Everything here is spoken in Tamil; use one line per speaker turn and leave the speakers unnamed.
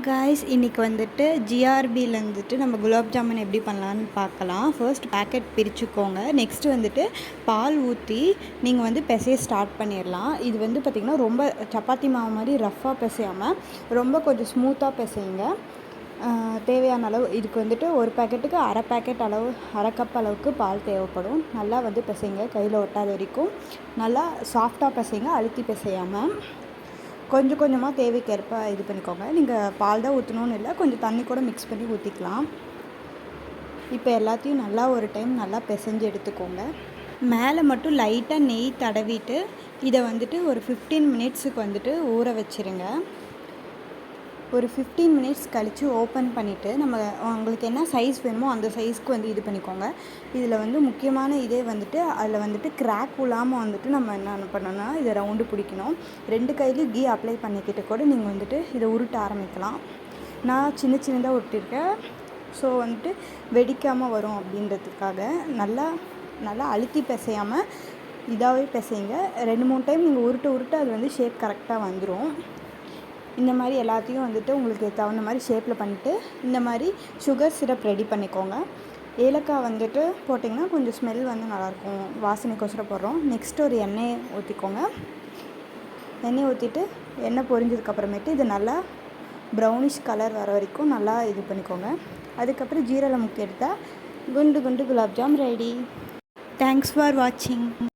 காய்ஸ் இன்றைக்கி வந்துட்டு ஜிஆர்பியில் வந்துட்டு நம்ம குலாப் ஜாமுன் எப்படி பண்ணலான்னு பார்க்கலாம். First packet பிரிச்சுக்கோங்க. நெக்ஸ்ட்டு வந்துட்டு பால் ஊற்றி நீங்கள் வந்து பிசைய ஸ்டார்ட் பண்ணிடலாம். இது வந்து பார்த்திங்கன்னா ரொம்ப சப்பாத்தி மாவு மாதிரி ரஃப்பாக பிசையாமல் ரொம்ப கொஞ்சம் ஸ்மூத்தாக பிசையுங்க. தேவையான அளவு இதுக்கு வந்துட்டு ஒரு பேக்கெட்டுக்கு அரை கப் அளவுக்கு பால் தேவைப்படும். நல்லா வந்து பிசைங்க, கையில் ஒட்டாத வரைக்கும் நல்லா சாஃப்டாக பிசைங்க, அழுத்தி பிசையாமல். கொஞ்சம் கொஞ்சமாக தேவைக்கேற்ப இது பண்ணிக்கோங்க. நீங்கள் பால் தான் ஊற்றணுன்னு இல்லை, கொஞ்சம் தண்ணி கூட மிக்ஸ் பண்ணி ஊற்றிக்கலாம். இப்போ எல்லாத்தையும் நல்லா ஒரு டைம் நல்லா பிசைஞ்சு எடுத்துக்கோங்க. மேலே மட்டும் லைட்டாக நெய் தடவிட்டு இதை வந்துட்டு ஒரு 15 மினிட்ஸுக்கு வந்துட்டு ஊற வச்சுருங்க. ஒரு 15 மினிட்ஸ் கழித்து ஓப்பன் பண்ணிவிட்டு உங்களுக்கு என்ன சைஸ் வேணுமோ அந்த சைஸ்க்கு வந்து இது பண்ணிக்கோங்க. இதில் வந்து முக்கியமான இதே வந்துட்டு அதில் வந்துட்டு கிராக் விழாமல் வந்துட்டு நம்ம என்ன பண்ணோன்னா இதை ரவுண்டு பிடிக்கணும். 2 கையிலையும் கீ அப்ளை பண்ணிக்கிட்டு கூட நீங்கள் வந்துட்டு இதை உருட்ட ஆரம்பிக்கலாம். நான் சின்னதாக உருட்டிருக்கேன். ஸோ வந்துட்டு வெடிக்காமல் வரும் அப்படின்றதுக்காக நல்லா அழுத்தி பிசையாமல் இதாகவே பிசைங்க. 2-3 டைம் நீங்கள் உருட்ட அது வந்து ஷேப் கரெக்டாக வந்துடும். இந்த மாதிரி எல்லாத்தையும் வந்துட்டு உங்களுக்கு தகுந்த மாதிரி ஷேப்பில் பண்ணிவிட்டு இந்த மாதிரி சுகர் சிரப் ரெடி பண்ணிக்கோங்க. ஏலக்காய் வந்துட்டு போட்டிங்கன்னா கொஞ்சம் ஸ்மெல் வந்து நல்லாயிருக்கும், வாசனைக்கோசரம் போடுறோம். நெக்ஸ்ட்டு ஒரு எண்ணெய் ஊற்றிக்கோங்க. எண்ணெய் ஊற்றிட்டு எண்ணெய் பொரிஞ்சதுக்கப்புறமேட்டு இது நல்லா ப்ரௌனிஷ் கலர் வர வரைக்கும் நல்லா இது பண்ணிக்கோங்க. அதுக்கப்புறம் ஜீரகம் முக்கி எடுத்தால் குண்டு gulab jam ready. Thanks for வாட்சிங்.